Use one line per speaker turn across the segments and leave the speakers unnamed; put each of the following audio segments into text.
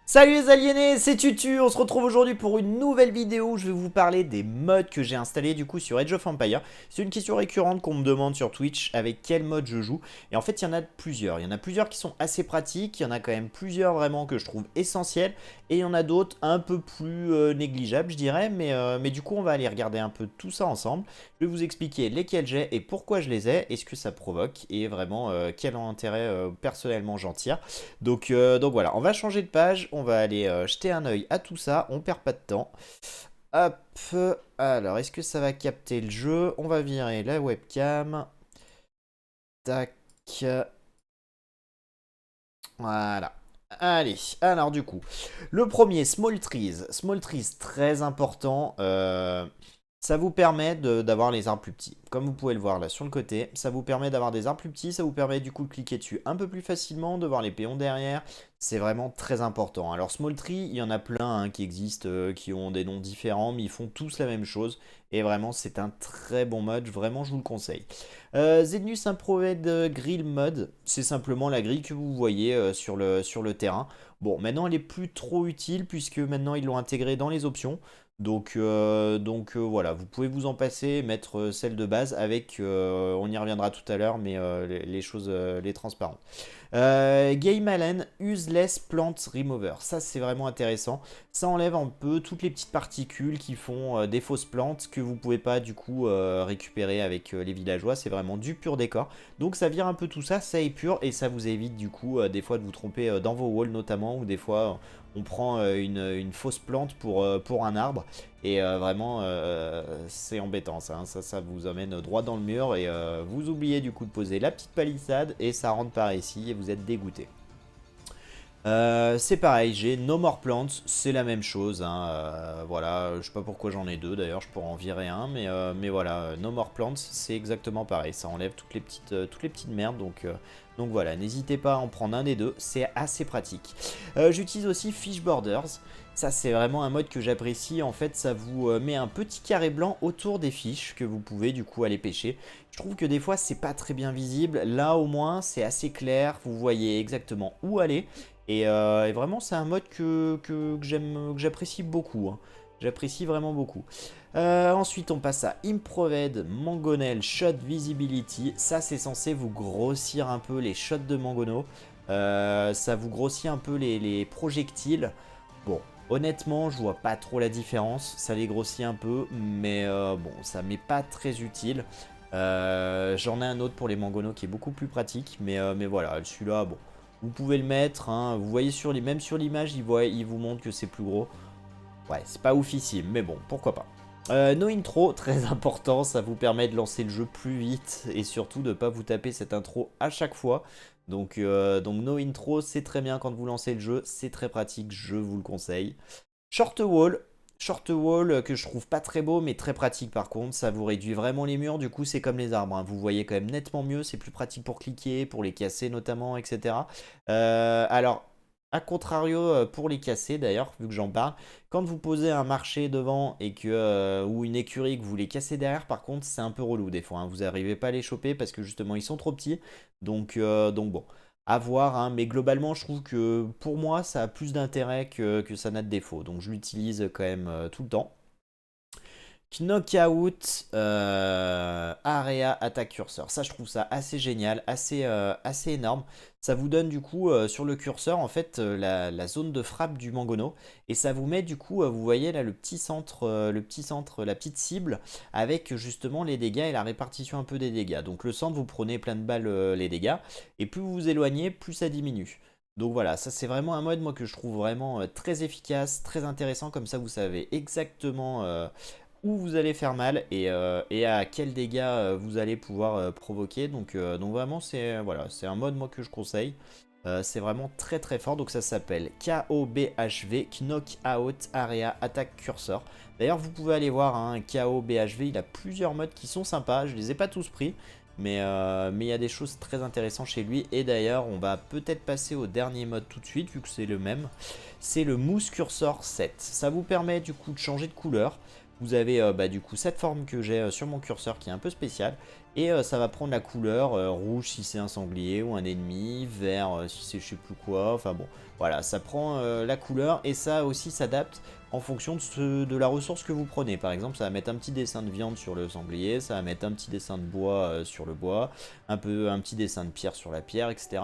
Salut les aliénés, c'est Tutu, on se retrouve aujourd'hui pour une nouvelle vidéo où je vais vous parler des mods que j'ai installés du coup sur Age of Empires. C'est une question récurrente qu'on me demande sur Twitch, avec quel mode je joue. Et en fait il y en a plusieurs, il y en a plusieurs qui sont assez pratiques, il y en a quand même plusieurs vraiment que je trouve essentiels. Et il y en a d'autres un peu plus négligeables je dirais, mais du coup on va aller regarder un peu tout ça ensemble. Je vais vous expliquer lesquels j'ai et pourquoi je les ai, et ce que ça provoque, et vraiment quel intérêt personnellement j'en tire. Donc voilà, on va changer de page, on va aller jeter un œil à tout ça, on perd pas de temps. Hop, alors est-ce que ça va capter le jeu? On va virer la webcam. Tac, voilà. Allez, alors du coup, le premier, Small Trees. Small Trees, très important. Ça vous permet d'avoir les arbres plus petits. Comme vous pouvez le voir là sur le côté, ça vous permet d'avoir des arbres plus petits, ça vous permet du coup de cliquer dessus un peu plus facilement, de voir les péons derrière. C'est vraiment très important. Alors Small Tree, il y en a plein hein, qui existent, qui ont des noms différents, mais ils font tous la même chose. Et vraiment, c'est un très bon mode, vraiment je vous le conseille. Zenus Improved Grill Mode, c'est simplement la grille que vous voyez sur le terrain. Bon, maintenant elle est plus trop utile puisque maintenant ils l'ont intégré dans les options. Donc voilà, vous pouvez vous en passer, mettre celle de base avec, on y reviendra tout à l'heure, mais les choses, les transparentes. Game Allen Useless Plant Remover, ça c'est vraiment intéressant. Ça enlève un peu toutes les petites particules qui font des fausses plantes que vous pouvez pas du coup récupérer avec les villageois. C'est vraiment du pur décor. Donc ça vire un peu tout ça, ça est pur et ça vous évite du coup des fois de vous tromper dans vos walls notamment, ou des fois on prend une fausse plante pour un arbre. Et vraiment, c'est embêtant ça, hein. Ça vous emmène droit dans le mur et vous oubliez du coup de poser la petite palissade et ça rentre par ici et vous êtes dégoûté. C'est pareil, j'ai No More Plants, c'est la même chose, hein, voilà, je sais pas pourquoi j'en ai deux d'ailleurs, je pourrais en virer un, mais voilà, No More Plants, c'est exactement pareil, ça enlève toutes les petites merdes, donc voilà, n'hésitez pas à en prendre un des deux, c'est assez pratique. J'utilise aussi Fish Borders, ça c'est vraiment un mode que j'apprécie, en fait ça vous met un petit carré blanc autour des fiches que vous pouvez du coup aller pêcher. Je trouve que des fois c'est pas très bien visible, là au moins c'est assez clair, vous voyez exactement où aller. Et vraiment, c'est un mode que j'aime, que j'apprécie beaucoup, hein. J'apprécie vraiment beaucoup. Ensuite, on passe à Improved Mangonel Shot Visibility. Ça, c'est censé vous grossir un peu les shots de Mangono. Ça vous grossit un peu les projectiles. Bon, honnêtement, je vois pas trop la différence. Ça les grossit un peu, mais bon, ça m'est pas très utile. J'en ai un autre pour les Mangono qui est beaucoup plus pratique, mais voilà, celui-là, bon. Vous pouvez le mettre, hein, vous voyez même sur l'image, il vous montre que c'est plus gros. Ouais, c'est pas oufissime, mais bon, pourquoi pas. No intro, très important, ça vous permet de lancer le jeu plus vite et surtout de ne pas vous taper cette intro à chaque fois. Donc no intro, c'est très bien quand vous lancez le jeu, c'est très pratique, je vous le conseille. Short wall. Short wall que je trouve pas très beau mais très pratique par contre, ça vous réduit vraiment les murs, du coup c'est comme les arbres, hein. Vous voyez quand même nettement mieux, c'est plus pratique pour cliquer, pour les casser notamment, etc. Alors, à contrario pour les casser d'ailleurs, vu que j'en parle, quand vous posez un marché devant et ou une écurie que vous les cassez derrière, par contre c'est un peu relou des fois, hein. Vous n'arrivez pas à les choper parce que justement ils sont trop petits, donc bon. À voir, hein, mais globalement, je trouve que pour moi, ça a plus d'intérêt que ça n'a de défaut. Donc je l'utilise quand même tout le temps. Knockout Area Attack Cursor. Ça, je trouve ça assez génial, assez énorme. Ça vous donne du coup sur le curseur en fait la zone de frappe du Mangono. Et ça vous met du coup, vous voyez là le petit centre, la petite cible avec justement les dégâts et la répartition un peu des dégâts. Donc le centre, vous prenez plein de balles les dégâts. Et plus vous vous éloignez, plus ça diminue. Donc voilà, ça c'est vraiment un mode moi que je trouve vraiment très efficace, très intéressant. Comme ça vous savez exactement où vous allez faire mal et à quels dégâts vous allez pouvoir provoquer. Donc vraiment c'est voilà, c'est un mode moi que je conseille. C'est vraiment très très fort. Donc ça s'appelle KOBHV, Knockout Area Attack Cursor. D'ailleurs vous pouvez aller voir hein, KOBHV, il a plusieurs modes qui sont sympas. Je les ai pas tous pris. Mais il y a des choses très intéressantes chez lui. Et d'ailleurs on va peut-être passer au dernier mode tout de suite vu que c'est le même. C'est le Mousse Cursor 7. Ça vous permet du coup de changer de couleur. Vous avez du coup cette forme que j'ai sur mon curseur qui est un peu spéciale. Et ça va prendre la couleur rouge si c'est un sanglier ou un ennemi, vert si c'est je sais plus quoi, enfin bon, voilà, ça prend la couleur et ça aussi s'adapte en fonction de la ressource que vous prenez. Par exemple, ça va mettre un petit dessin de viande sur le sanglier, ça va mettre un petit dessin de bois sur le bois, un petit dessin de pierre sur la pierre, etc.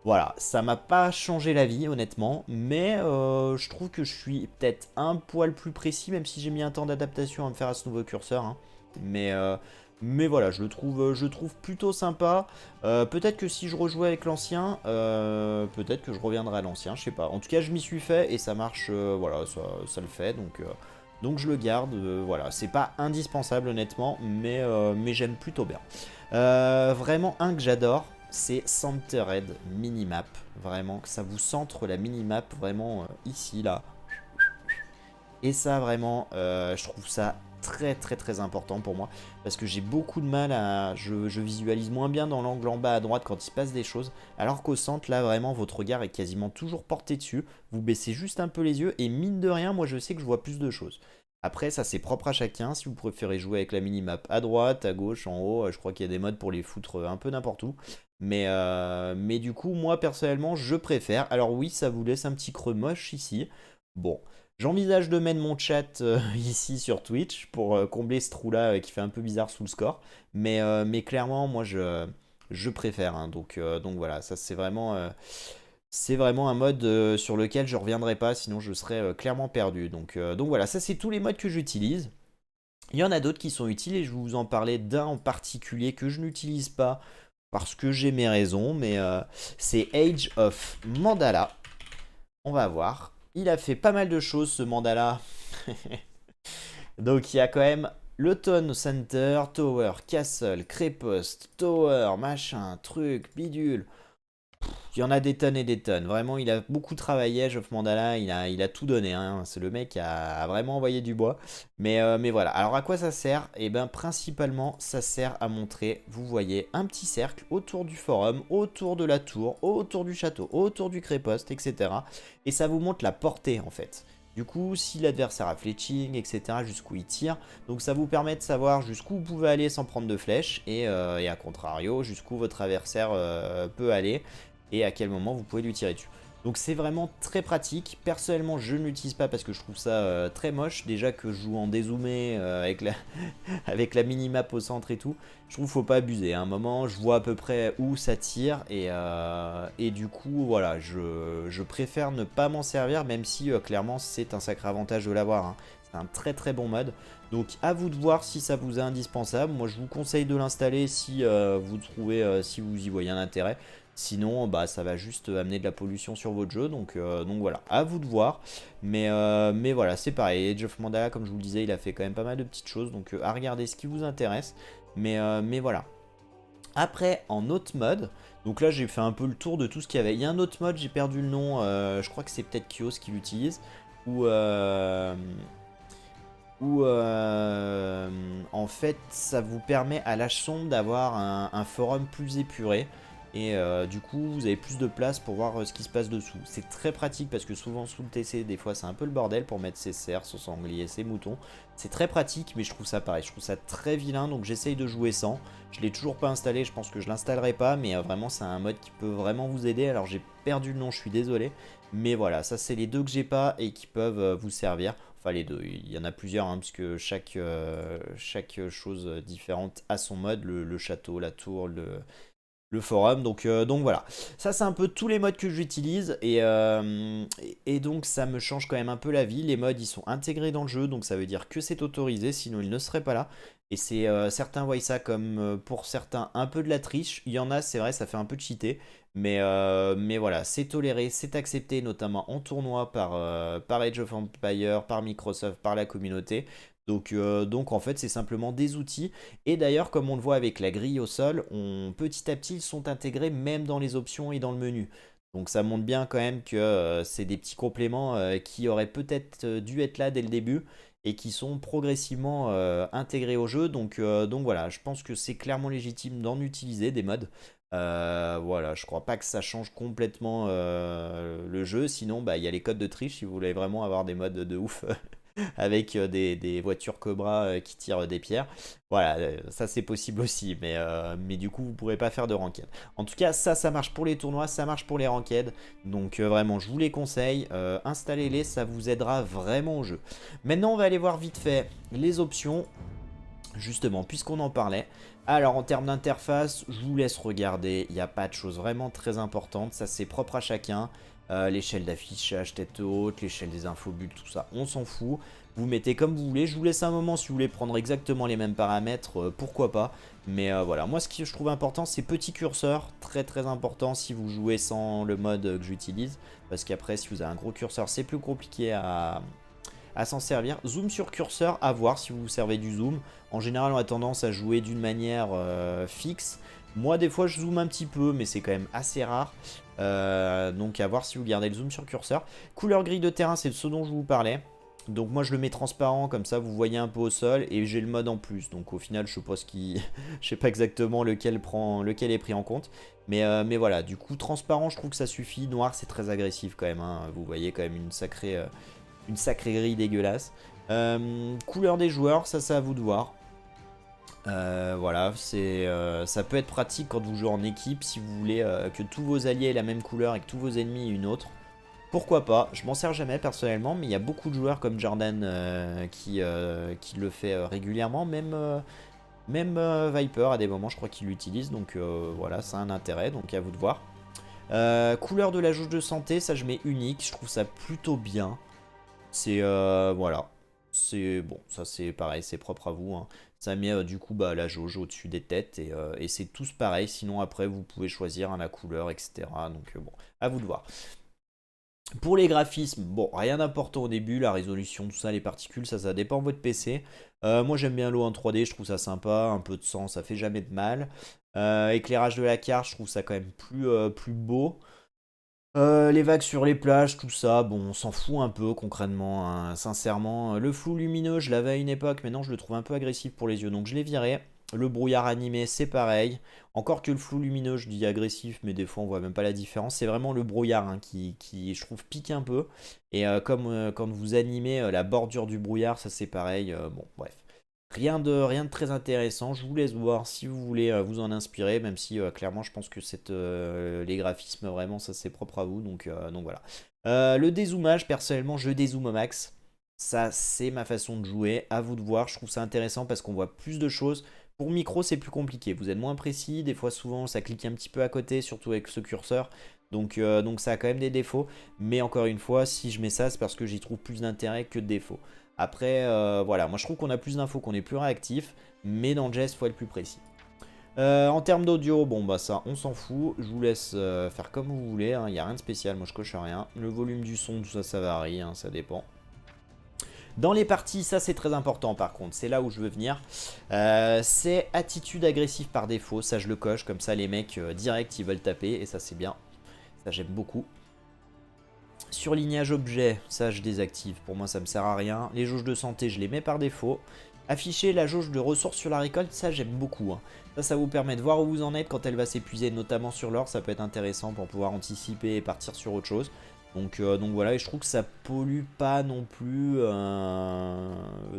Voilà, ça m'a pas changé la vie honnêtement, mais je trouve que je suis peut-être un poil plus précis, même si j'ai mis un temps d'adaptation à me faire à ce nouveau curseur, hein. Mais, euh, mais voilà, je le trouve plutôt sympa. Peut-être que si je rejouais avec l'ancien, peut-être que je reviendrai à l'ancien, je sais pas. En tout cas, je m'y suis fait et ça marche, voilà, ça le fait, donc je le garde. Voilà, c'est pas indispensable honnêtement, mais j'aime plutôt bien. Vraiment un que j'adore, c'est Centered Minimap. Vraiment, que ça vous centre la minimap vraiment ici, là. Et ça, vraiment, je trouve ça très très très important pour moi. Parce que j'ai beaucoup de mal à... Je visualise moins bien dans l'angle en bas à droite quand il se passe des choses. Alors qu'au centre, là, vraiment, votre regard est quasiment toujours porté dessus. Vous baissez juste un peu les yeux. Et mine de rien, moi, je sais que je vois plus de choses. Après, ça, c'est propre à chacun. Si vous préférez jouer avec la minimap à droite, à gauche, en haut, je crois qu'il y a des modes pour les foutre un peu n'importe où. Mais du coup, moi, personnellement, je préfère. Alors oui, ça vous laisse un petit creux moche ici. Bon, j'envisage de mettre mon chat ici sur Twitch pour combler ce trou-là qui fait un peu bizarre sous le score. Mais clairement, moi, je préfère, hein. Donc voilà, ça c'est vraiment un mode sur lequel je ne reviendrai pas, sinon je serais clairement perdu. Donc voilà, ça c'est tous les modes que j'utilise. Il y en a d'autres qui sont utiles et je vais vous en parler d'un en particulier que je n'utilise pas parce que j'ai mes raisons, mais c'est Age of Mandala. On va voir. Il a fait pas mal de choses ce Mandala. Donc il y a quand même le Town Center, Tower, Castle, Crépost, Tower, machin, truc, bidule. Il y en a des tonnes et des tonnes. Vraiment, il a beaucoup travaillé, Geoff Mandala. Il a tout donné, hein. C'est le mec qui a vraiment envoyé du bois. Mais voilà. Alors, à quoi ça sert? Eh bien, principalement, ça sert à montrer, vous voyez, un petit cercle autour du forum, autour de la tour, autour du château, autour du créposte, etc. Et ça vous montre la portée, en fait. Du coup, si l'adversaire a fletching, etc., jusqu'où il tire. Donc, ça vous permet de savoir jusqu'où vous pouvez aller sans prendre de flèches. Et à contrario, jusqu'où votre adversaire peut aller et à quel moment vous pouvez lui tirer dessus. Donc c'est vraiment très pratique. Personnellement, je ne l'utilise pas parce que je trouve ça très moche. Déjà que je joue en dézoomé avec la minimap au centre et tout. Je trouve qu'il ne faut pas abuser. À un moment, je vois à peu près où ça tire. Et du coup, voilà, je préfère ne pas m'en servir. Même si clairement, c'est un sacré avantage de l'avoir, hein. C'est un très très bon mode. Donc à vous de voir si ça vous est indispensable. Moi, je vous conseille de l'installer si vous trouvez, si vous y voyez un intérêt. Sinon, bah, ça va juste amener de la pollution sur votre jeu. Donc voilà, à vous de voir. Mais voilà, c'est pareil. Age of Mandala, comme je vous le disais, il a fait quand même pas mal de petites choses. Donc à regarder ce qui vous intéresse. Mais voilà. Après, en autre mode, donc là j'ai fait un peu le tour de tout ce qu'il y avait. Il y a un autre mode, j'ai perdu le nom. Je crois que c'est peut-être Kios qui l'utilise. Où, en fait ça vous permet à l'âge sombre d'avoir un forum plus épuré et du coup vous avez plus de place pour voir ce qui se passe dessous. C'est très pratique parce que souvent sous le TC des fois c'est un peu le bordel pour mettre ses cerfs, son sanglier, ses moutons. C'est très pratique mais je trouve ça pareil, je trouve ça très vilain donc j'essaye de jouer sans. Je l'ai toujours pas installé, je pense que je l'installerai pas mais vraiment c'est un mode qui peut vraiment vous aider. Alors j'ai perdu le nom, je suis désolé. Mais voilà, ça c'est les deux que j'ai pas et qui peuvent vous servir. Enfin les deux, il y en a plusieurs, hein, puisque chaque chose différente a son mode, le château, la tour, le forum. Donc voilà, ça c'est un peu tous les modes que j'utilise et donc ça me change quand même un peu la vie. Les modes ils sont intégrés dans le jeu, donc ça veut dire que c'est autorisé, sinon ils ne seraient pas là. Et certains voient ça comme pour certains un peu de la triche. Il y en a, c'est vrai, ça fait un peu cheater. Mais voilà, c'est toléré, c'est accepté, notamment en tournoi par Age of Empires, par Microsoft, par la communauté. Donc en fait, c'est simplement des outils. Et d'ailleurs, comme on le voit avec la grille au sol, petit à petit, ils sont intégrés même dans les options et dans le menu. Donc ça montre bien quand même que c'est des petits compléments qui auraient peut-être dû être là dès le début et qui sont progressivement intégrés au jeu. Donc voilà, je pense que c'est clairement légitime d'en utiliser des modes. Voilà, je crois pas que ça change complètement le jeu. Sinon, bah, il y a les codes de triche si vous voulez vraiment avoir des modes de ouf. avec des voitures Cobra qui tirent des pierres. Voilà, ça c'est possible aussi, mais du coup vous pourrez pas faire de ranked. En tout cas, ça marche pour les tournois, ça marche pour les ranked. Donc vraiment, je vous les conseille, installez-les, ça vous aidera vraiment au jeu. Maintenant, on va aller voir vite fait les options, justement, puisqu'on en parlait. Alors en termes d'interface, je vous laisse regarder, il n'y a pas de choses vraiment très importantes, ça c'est propre à chacun. L'échelle d'affichage tête haute, l'échelle des infobulles, tout ça, on s'en fout. Vous mettez comme vous voulez, je vous laisse un moment si vous voulez prendre exactement les mêmes paramètres, pourquoi pas. Mais voilà, moi ce que je trouve important c'est petit curseur, très très important si vous jouez sans le mode que j'utilise. Parce qu'après si vous avez un gros curseur c'est plus compliqué à s'en servir. Zoom sur curseur, à voir si vous vous servez du zoom. En général, on a tendance à jouer d'une manière fixe. Moi, des fois, je zoome un petit peu, mais c'est quand même assez rare. Donc, à voir si vous gardez le zoom sur curseur. Couleur grille de terrain, c'est ce dont je vous parlais. Donc, moi, je le mets transparent, comme ça, vous voyez un peu au sol. Et j'ai le mode en plus. Donc, au final, je suppose qu'il... je sais pas exactement lequel est pris en compte. Mais voilà, du coup, transparent, je trouve que ça suffit. Noir, c'est très agressif quand même, hein. Vous voyez quand même une sacrée grille dégueulasse. Couleur des joueurs, ça c'est à vous de voir. Voilà, ça peut être pratique quand vous jouez en équipe si vous voulez que tous vos alliés aient la même couleur et que tous vos ennemis aient une autre. Pourquoi pas, je m'en sers jamais personnellement, mais il y a beaucoup de joueurs comme Jordan qui le fait régulièrement, même Viper à des moments je crois qu'il l'utilise, donc voilà, ça a un intérêt, donc à vous de voir. Couleur de la jauge de santé, ça je mets unique, je trouve ça plutôt bien. C'est voilà, c'est bon, ça c'est pareil, c'est propre à vous, hein. Ça met du coup bah, la jauge au-dessus des têtes et c'est tous pareil. Sinon après vous pouvez choisir la couleur, etc. Donc bon, à vous de voir. Pour les graphismes, bon, rien d'important au début, la résolution, tout ça, les particules, ça dépend de votre PC. Moi j'aime bien l'eau en 3D, je trouve ça sympa, un peu de sang, ça fait jamais de mal. Éclairage de la carte, je trouve ça quand même plus beau. Les vagues sur les plages, tout ça, bon, on s'en fout un peu concrètement, hein, sincèrement. Le flou lumineux, je l'avais à une époque, maintenant je le trouve un peu agressif pour les yeux, donc je l'ai viré. Le brouillard animé, c'est pareil. Encore que le flou lumineux, je dis agressif, mais des fois on voit même pas la différence. C'est vraiment le brouillard hein, qui, je trouve, pique un peu. Et comme quand vous animez la bordure du brouillard, ça c'est pareil. Bon, bref. Rien de très intéressant, je vous laisse voir si vous voulez vous en inspirer, même si clairement je pense que les graphismes vraiment ça c'est propre à vous, donc voilà. Le dézoomage, personnellement je dézoome au max, ça c'est ma façon de jouer, à vous de voir, je trouve ça intéressant parce qu'on voit plus de choses. Pour micro c'est plus compliqué, vous êtes moins précis, des fois souvent ça clique un petit peu à côté, surtout avec ce curseur, donc ça a quand même des défauts, mais encore une fois si je mets ça c'est parce que j'y trouve plus d'intérêt que de défauts. Après, voilà, moi je trouve qu'on a plus d'infos, qu'on est plus réactif, mais dans Jess, il faut être plus précis. En termes d'audio, bon bah ça, on s'en fout. Je vous laisse faire comme vous voulez, hein, il n'y a rien de spécial, moi je coche rien. Le volume du son, tout ça, ça varie, hein, ça dépend. Dans les parties, ça c'est très important par contre, c'est là où je veux venir. C'est attitude agressive par défaut, ça je le coche, comme ça les mecs direct ils veulent taper, et ça c'est bien. Ça j'aime beaucoup. Surlignage objet, ça je désactive, pour moi ça me sert à rien. Les jauges de santé, je les mets par défaut. Afficher la jauge de ressources sur la récolte, ça j'aime beaucoup, hein. Ça vous permet de voir où vous en êtes quand elle va s'épuiser, notamment sur l'or, ça peut être intéressant pour pouvoir anticiper et partir sur autre chose. Donc voilà, et je trouve que ça pollue pas non plus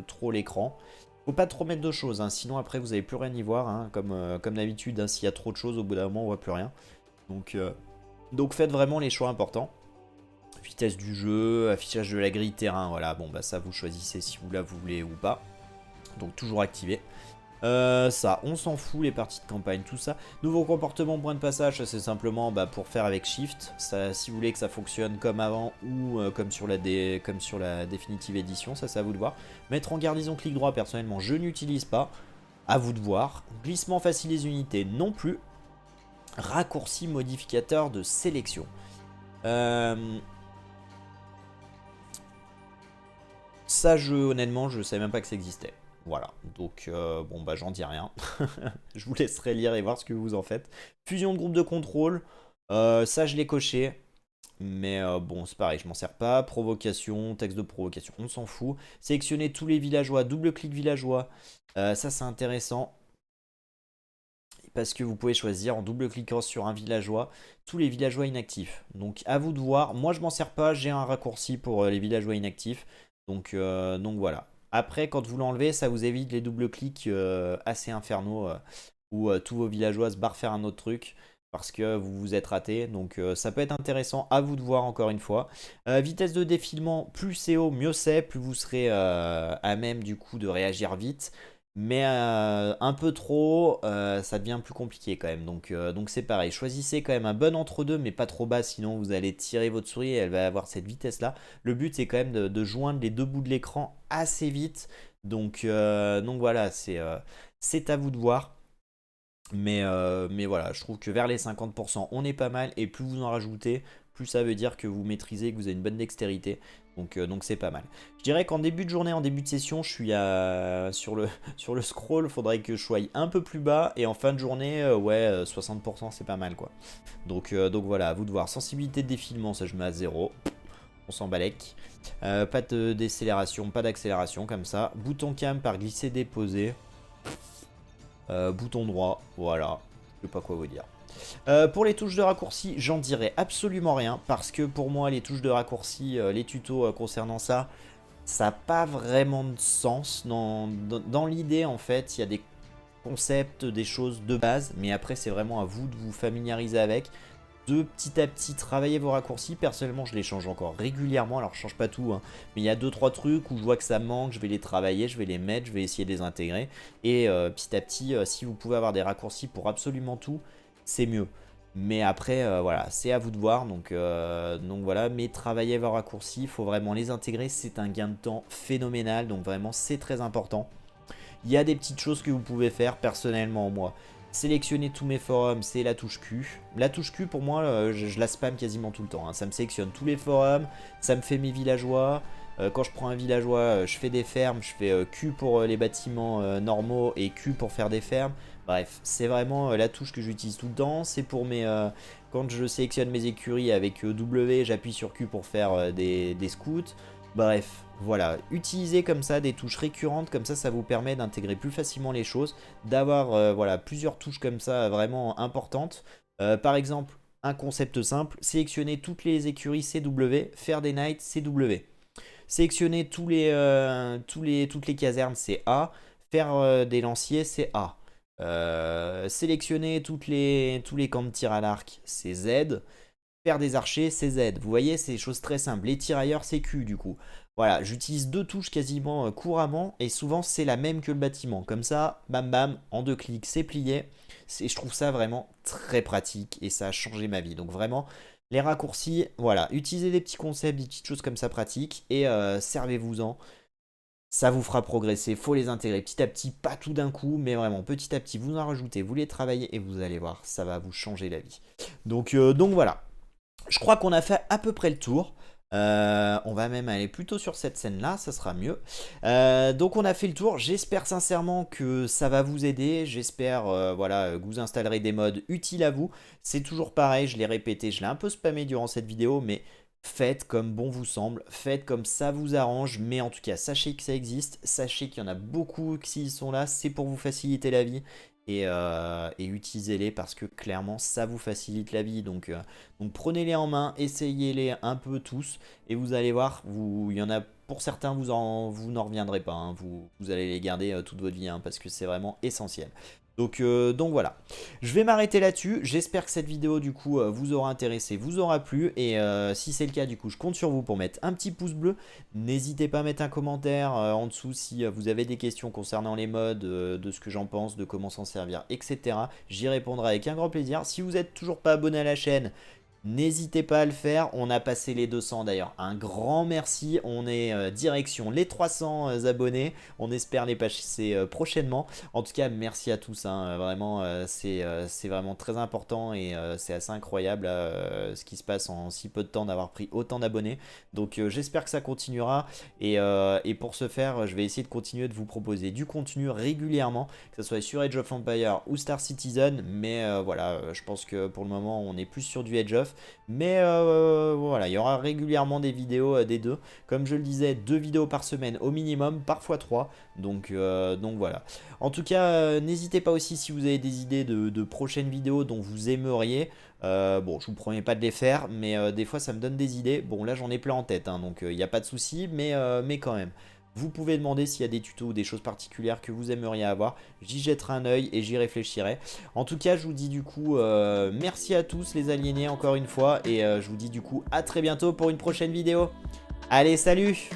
trop l'écran. Faut pas trop mettre de choses, hein, sinon après vous n'allez plus rien y voir, hein, comme d'habitude, hein, s'il y a trop de choses, au bout d'un moment on voit plus rien. Donc faites vraiment les choix importants. Vitesse du jeu, affichage de la grille terrain, voilà, bon bah ça vous choisissez si vous la voulez ou pas. Donc toujours activé. Ça, on s'en fout, les parties de campagne, tout ça. Nouveau comportement, point de passage, c'est simplement pour faire avec Shift. Ça, si vous voulez que ça fonctionne comme avant ou comme sur la définitive édition, ça c'est à vous de voir. Mettre en garnison clic droit, personnellement, je n'utilise pas. À vous de voir. Glissement facile des unités, non plus. Raccourci modificateur de sélection. Ça, honnêtement, je savais même pas que ça existait. Voilà, donc bon bah j'en dis rien. Je vous laisserai lire et voir ce que vous en faites. Fusion de groupe de contrôle, ça je l'ai coché. Mais bon, c'est pareil, je m'en sers pas. Provocation, texte de provocation, on s'en fout. Sélectionner tous les villageois, double-clic villageois. Ça c'est intéressant. Parce que vous pouvez choisir en double-cliquant sur un villageois tous les villageois inactifs. Donc à vous de voir. Moi je m'en sers pas, j'ai un raccourci pour les villageois inactifs. Donc voilà. Après, quand vous l'enlevez, ça vous évite les doubles clics assez infernaux où tous vos villageois se barrent faire un autre truc parce que vous vous êtes raté. Donc ça peut être intéressant, à vous de voir encore une fois. Vitesse de défilement, plus c'est haut, mieux c'est, plus vous serez à même du coup de réagir vite. Mais un peu trop, ça devient plus compliqué quand même. Donc c'est pareil. Choisissez quand même un bon entre-deux, mais pas trop bas, sinon vous allez tirer votre souris et elle va avoir cette vitesse-là. Le but c'est quand même de joindre les deux bouts de l'écran assez vite. Donc voilà, c'est à vous de voir. Mais voilà, je trouve que vers les 50%, on est pas mal. Et plus vous en rajoutez, plus ça veut dire que vous maîtrisez, que vous avez une bonne dextérité. Donc c'est pas mal. Je dirais qu'en début de journée, en début de session, je suis sur le scroll. Il faudrait que je sois un peu plus bas. Et en fin de journée, ouais, 60% c'est pas mal quoi. Donc voilà, à vous de voir. Sensibilité de défilement, ça je mets à 0. On s'en balèque. Pas de décélération, pas d'accélération comme ça. Bouton cam par glisser déposer. Bouton droit, voilà, je sais pas quoi vous dire. Pour les touches de raccourci, j'en dirai absolument rien parce que pour moi, les touches de raccourci, les tutos concernant ça, ça n'a pas vraiment de sens. Dans l'idée, en fait, il y a des concepts, des choses de base, mais après, c'est vraiment à vous de vous familiariser avec. De petit à petit travailler vos raccourcis. Personnellement, je les change encore régulièrement. Alors, je change pas tout, hein, mais il y a 2-3 trucs où je vois que ça manque. Je vais les travailler, je vais les mettre, je vais essayer de les intégrer. Et petit à petit, si vous pouvez avoir des raccourcis pour absolument tout, c'est mieux. Mais après, voilà, c'est à vous de voir. Donc voilà, mais travailler vos raccourcis, il faut vraiment les intégrer. C'est un gain de temps phénoménal. Donc vraiment, c'est très important. Il y a des petites choses que vous pouvez faire personnellement, moi. Sélectionner tous mes forums, c'est la touche Q. La touche Q, pour moi, je la spam quasiment tout le temps, hein. Ça me sélectionne tous les forums, ça me fait mes villageois. Quand je prends un villageois, je fais des fermes, je fais Q pour les bâtiments normaux et Q pour faire des fermes. Bref, c'est vraiment la touche que j'utilise tout le temps. C'est pour quand je sélectionne mes écuries avec W, j'appuie sur Q pour faire des scouts. Bref, voilà, utilisez comme ça des touches récurrentes, comme ça vous permet d'intégrer plus facilement les choses, d'avoir voilà, plusieurs touches comme ça vraiment importantes. Par exemple, un concept simple, sélectionner toutes les écuries CW, faire des knights CW. Sélectionner toutes les casernes c'est A, faire des lanciers c'est A. Sélectionner tous les camps de tir à l'arc c'est Z. Faire des archers, c'est Z. Vous voyez, c'est des choses très simples. Les tirailleurs, c'est Q du coup. Voilà, j'utilise deux touches quasiment couramment et souvent c'est la même que le bâtiment. Comme ça, bam bam, en 2 clics, c'est plié. Je trouve ça vraiment très pratique et ça a changé ma vie. Donc vraiment, les raccourcis, voilà, utilisez des petits concepts, des petites choses comme ça pratiques et servez-vous-en. Ça vous fera progresser, faut les intégrer petit à petit, pas tout d'un coup, mais vraiment petit à petit, vous en rajoutez, vous les travaillez et vous allez voir, ça va vous changer la vie. Donc voilà. Je crois qu'on a fait à peu près le tour. On va même aller plutôt sur cette scène-là, ça sera mieux. Donc on a fait le tour. J'espère sincèrement que ça va vous aider. J'espère voilà, que vous installerez des mods utiles à vous. C'est toujours pareil, je l'ai répété, je l'ai un peu spammé durant cette vidéo, mais faites comme bon vous semble, faites comme ça vous arrange. Mais en tout cas, sachez que ça existe, sachez qu'il y en a beaucoup qui sont là, c'est pour vous faciliter la vie. Et utilisez-les parce que clairement ça vous facilite la vie. Donc prenez-les en main, essayez-les un peu tous et vous allez voir, il y en a pour certains, vous n'en reviendrez pas, hein. Vous allez les garder toute votre vie, hein, parce que c'est vraiment essentiel. Donc voilà, je vais m'arrêter là-dessus. J'espère que cette vidéo du coup vous aura intéressé, vous aura plu. Et si c'est le cas, du coup je compte sur vous pour mettre un petit pouce bleu. N'hésitez pas à mettre un commentaire en dessous si vous avez des questions concernant les mods, de ce que j'en pense, de comment s'en servir, etc. J'y répondrai avec un grand plaisir. Si vous n'êtes toujours pas abonné à la chaîne, n'hésitez pas à le faire, on a passé les 200 d'ailleurs, un grand merci, on est direction les 300 abonnés, on espère les passer prochainement. En tout cas merci à tous, hein, vraiment c'est vraiment très important et c'est assez incroyable ce qui se passe en si peu de temps d'avoir pris autant d'abonnés. Donc j'espère que ça continuera et pour ce faire je vais essayer de continuer de vous proposer du contenu régulièrement, que ce soit sur Age of Empires ou Star Citizen, mais voilà, je pense que pour le moment on est plus sur du Age of. stuff. Mais voilà, il y aura régulièrement des vidéos des deux. Comme je le disais, 2 vidéos par semaine au minimum, parfois 3. Donc voilà. En tout cas, n'hésitez pas aussi si vous avez des idées de prochaines vidéos dont vous aimeriez. Bon, je vous promets pas de les faire, mais des fois ça me donne des idées. Bon, là j'en ai plein en tête, hein, donc il n'y a pas de souci, mais quand même. Vous pouvez demander s'il y a des tutos ou des choses particulières que vous aimeriez avoir. J'y jetterai un œil et j'y réfléchirai. En tout cas, je vous dis du coup merci à tous les aliénés encore une fois. Et je vous dis du coup à très bientôt pour une prochaine vidéo. Allez, salut!